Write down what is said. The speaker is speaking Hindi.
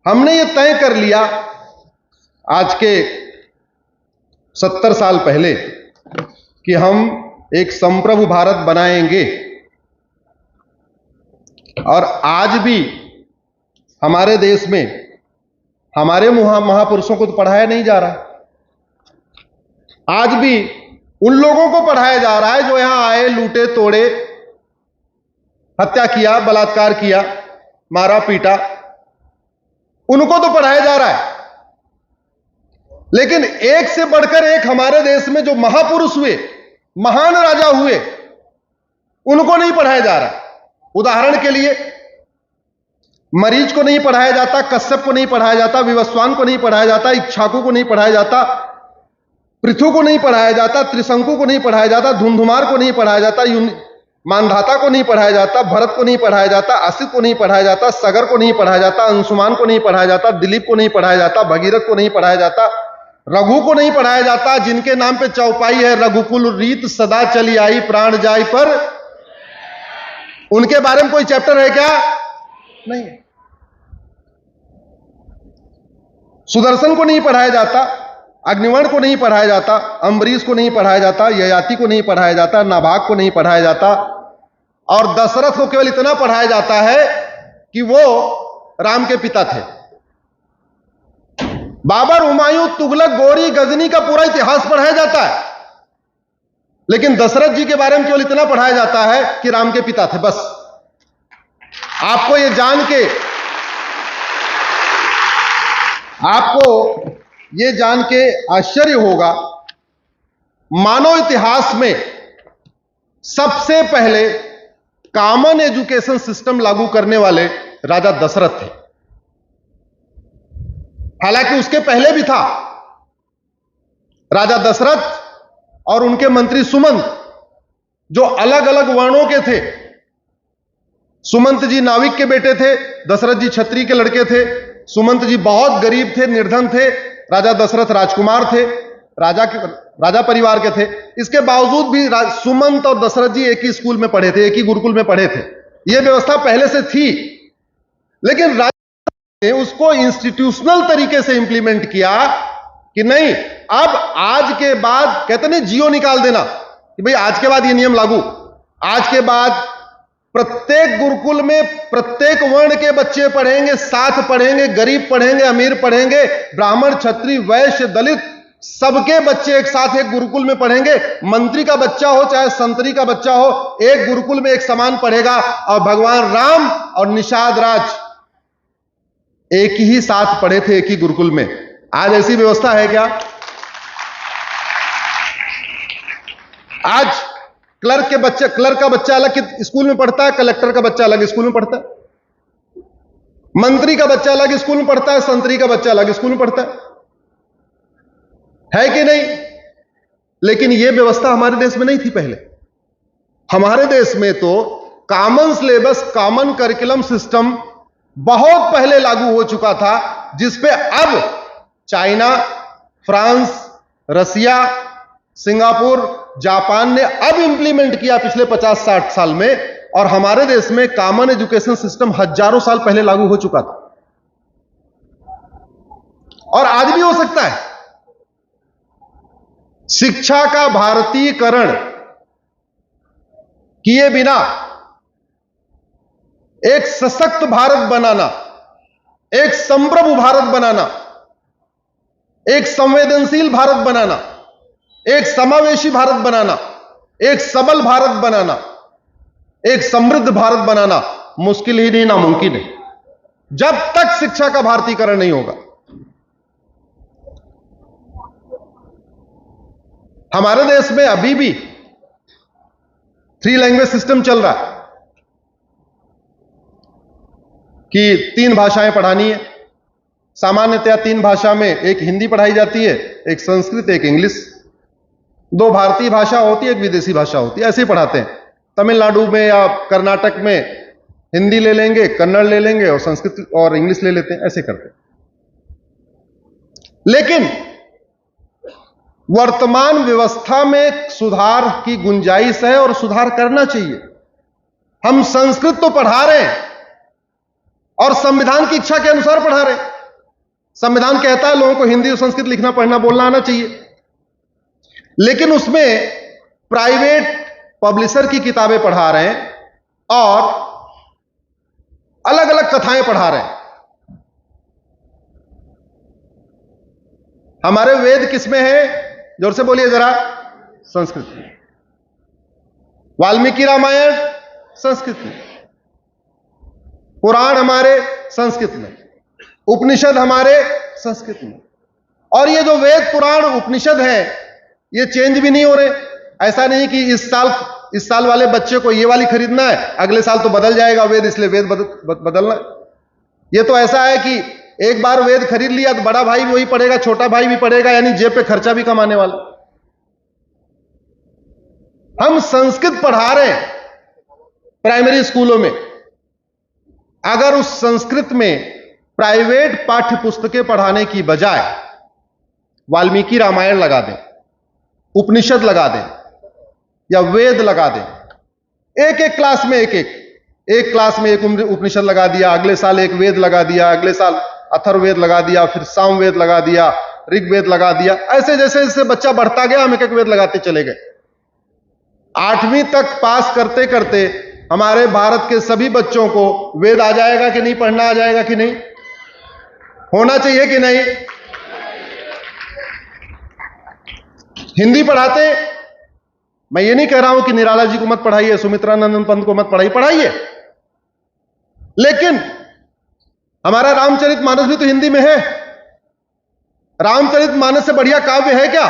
हमने ये तय कर लिया आज के 70 साल पहले कि हम एक संप्रभु भारत बनाएंगे, और आज भी हमारे देश में हमारे महापुरुषों को तो पढ़ाया नहीं जा रहा। आज भी उन लोगों को पढ़ाया जा रहा है जो यहां आए, लूटे तोड़े, हत्या किया, बलात्कार किया, मारा पीटा, उनको तो पढ़ाया जा रहा है। लेकिन एक से बढ़कर एक हमारे देश में जो महापुरुष हुए, महान राजा हुए, उनको नहीं पढ़ाया जा रहा। उदाहरण के लिए मरीज को नहीं पढ़ाया जाता, कश्यप को नहीं पढ़ाया जाता, विवस्वान को नहीं पढ़ाया जाता, इक्ष्वाकु को नहीं पढ़ाया जाता, पृथु को नहीं पढ़ाया जाता, त्रिशंकु को नहीं पढ़ाया जाता, धुंधुमार को नहीं पढ़ाया जाता, मानधाता को नहीं पढ़ाया जाता, भरत को नहीं पढ़ाया जाता, असित को नहीं पढ़ाया जाता, सगर को नहीं पढ़ाया जाता, अंशुमान को नहीं पढ़ाया जाता, दिलीप को नहीं पढ़ाया जाता, भगीरथ को नहीं पढ़ाया जाता, रघु को नहीं पढ़ाया जाता, जिनके नाम पे चौपाई है, रघुकुल रीत सदा चली आई प्राण जाई पर। उनके बारे में कोई चैप्टर है क्या? नहीं। सुदर्शन को नहीं पढ़ाया जाता, अग्निवर्ण को नहीं पढ़ाया जाता, अम्बरीश को नहीं पढ़ाया जाता, ययाति को नहीं पढ़ाया जाता, नाभाग को नहीं पढ़ाया जाता, और दशरथ को केवल इतना पढ़ाया जाता है कि वो राम के पिता थे। बाबर, हुमायूं, तुगलक, गौरी, गजनी का पूरा इतिहास पढ़ाया जाता है, लेकिन दशरथ जी के बारे में केवल इतना पढ़ाया जाता है कि राम के पिता थे, बस। आपको ये जान के आश्चर्य होगा, मानव इतिहास में सबसे पहले कॉमन एजुकेशन सिस्टम लागू करने वाले राजा दशरथ थे। हालांकि उसके पहले भी था। राजा दशरथ और उनके मंत्री सुमंत, जो अलग अलग वर्णों के थे। सुमंत जी नाविक के बेटे थे, दशरथ जी क्षत्रिय के लड़के थे। सुमंत जी बहुत गरीब थे, निर्धन थे। राजा दशरथ राजकुमार थे, राजा परिवार के थे। इसके बावजूद भी सुमंत और दशरथ जी एक ही स्कूल में पढ़े थे, एक ही गुरुकुल में पढ़े थे। यह व्यवस्था पहले से थी, लेकिन राजा ने उसको इंस्टीट्यूशनल तरीके से इंप्लीमेंट किया कि नहीं, अब आज के बाद, कहते नहीं जियो निकाल देना कि भाई आज के बाद ये नियम लागू। आज के बाद प्रत्येक गुरुकुल में प्रत्येक वर्ण के बच्चे पढ़ेंगे, साथ पढ़ेंगे, गरीब पढ़ेंगे, अमीर पढ़ेंगे, ब्राह्मण, क्षत्रिय, वैश्य, दलित, सबके बच्चे एक साथ एक गुरुकुल में पढ़ेंगे। मंत्री का बच्चा हो चाहे संतरी का बच्चा हो, एक गुरुकुल में एक समान पढ़ेगा। और भगवान राम और निषाद राज एक ही साथ पढ़े थे, एक ही गुरुकुल में। आज ऐसी व्यवस्था है क्या? आज क्लर्क का बच्चा अलग स्कूल में पढ़ता है, कलेक्टर का बच्चा अलग स्कूल में पढ़ता है, मंत्री का बच्चा अलग स्कूल में पढ़ता है, संतरी का बच्चा अलग स्कूल में पढ़ता है कि नहीं? लेकिन यह व्यवस्था हमारे देश में नहीं थी पहले। हमारे देश में तो common syllabus, common curriculum system बहुत पहले लागू हो चुका था, जिसपे अब चाइना, फ्रांस, रसिया, सिंगापुर, जापान ने अब इंप्लीमेंट किया पिछले 50-60 साल में। और हमारे देश में कॉमन एजुकेशन सिस्टम हजारों साल पहले लागू हो चुका था, और आज भी हो सकता है। शिक्षा का भारतीयकरण किए बिना एक सशक्त भारत बनाना, एक संप्रभु भारत बनाना, एक संवेदनशील भारत बनाना, एक समावेशी भारत बनाना, एक सबल भारत बनाना, एक समृद्ध भारत बनाना मुश्किल ही नहीं, नामुमकिन है, जब तक शिक्षा का भारतीयकरण नहीं होगा। हमारे देश में अभी भी 3 लैंग्वेज सिस्टम चल रहा है कि 3 भाषाएं पढ़ानी है। सामान्यतया 3 भाषा में एक हिंदी पढ़ाई जाती है, एक संस्कृत, एक इंग्लिश। 2 भारतीय भाषा होती है, एक विदेशी भाषा होती है। ऐसे ही पढ़ाते हैं। तमिलनाडु में या कर्नाटक में हिंदी ले लेंगे, कन्नड़ ले लेंगे, और संस्कृत और इंग्लिश ले लेते हैं, ऐसे करते हैं। लेकिन वर्तमान व्यवस्था में सुधार की गुंजाइश है और सुधार करना चाहिए। हम संस्कृत तो पढ़ा रहे हैं और संविधान की इच्छा के अनुसार पढ़ा रहे हैं, संविधान कहता है लोगों को हिंदी और संस्कृत लिखना पढ़ना बोलना आना चाहिए, लेकिन उसमें प्राइवेट पब्लिशर की किताबें पढ़ा रहे हैं और अलग अलग कथाएं पढ़ा रहे हैं। हमारे वेद किसमें है? जोर से बोलिए जरा। संस्कृत में। वाल्मीकि रामायण संस्कृत में, पुराण हमारे संस्कृत में, उपनिषद हमारे संस्कृत में। और ये जो वेद पुराण उपनिषद है ये चेंज भी नहीं हो रहे। ऐसा नहीं कि इस साल वाले बच्चे को ये वाली खरीदना है, अगले साल तो बदल जाएगा वेद, इसलिए वेद बदलना। ये तो ऐसा है कि एक बार वेद खरीद लिया तो बड़ा भाई भी वही पढ़ेगा, छोटा भाई भी पढ़ेगा, यानी जेब पे खर्चा भी कमाने वाला। हम संस्कृत पढ़ा रहे हैं प्राइमरी स्कूलों में, अगर उस संस्कृत में प्राइवेट पाठ्य पुस्तकें पढ़ाने की बजाय वाल्मीकि रामायण लगा दें, उपनिषद लगा दें या वेद लगा दें, एक एक क्लास में एक क्लास में एक उपनिषद लगा दिया, अगले साल एक वेद लगा दिया, अगले साल अथर्ववेद लगा दिया, फिर सामवेद लगा दिया, ऋग्वेद लगा दिया, ऐसे जैसे जैसे बच्चा बढ़ता गया हम एक एक वेद लगाते चले गए। 8वीं तक पास करते करते हमारे भारत के सभी बच्चों को वेद आ जाएगा कि नहीं, पढ़ना आ जाएगा कि नहीं, होना चाहिए कि नहीं। हिंदी पढ़ाते, मैं ये नहीं कह रहा हूं कि निराला जी को मत पढ़ाइए, सुमित्रानंद पंत को मत पढ़ाइए, लेकिन हमारा रामचरितमानस भी तो हिंदी में है। रामचरितमानस से बढ़िया काव्य है क्या?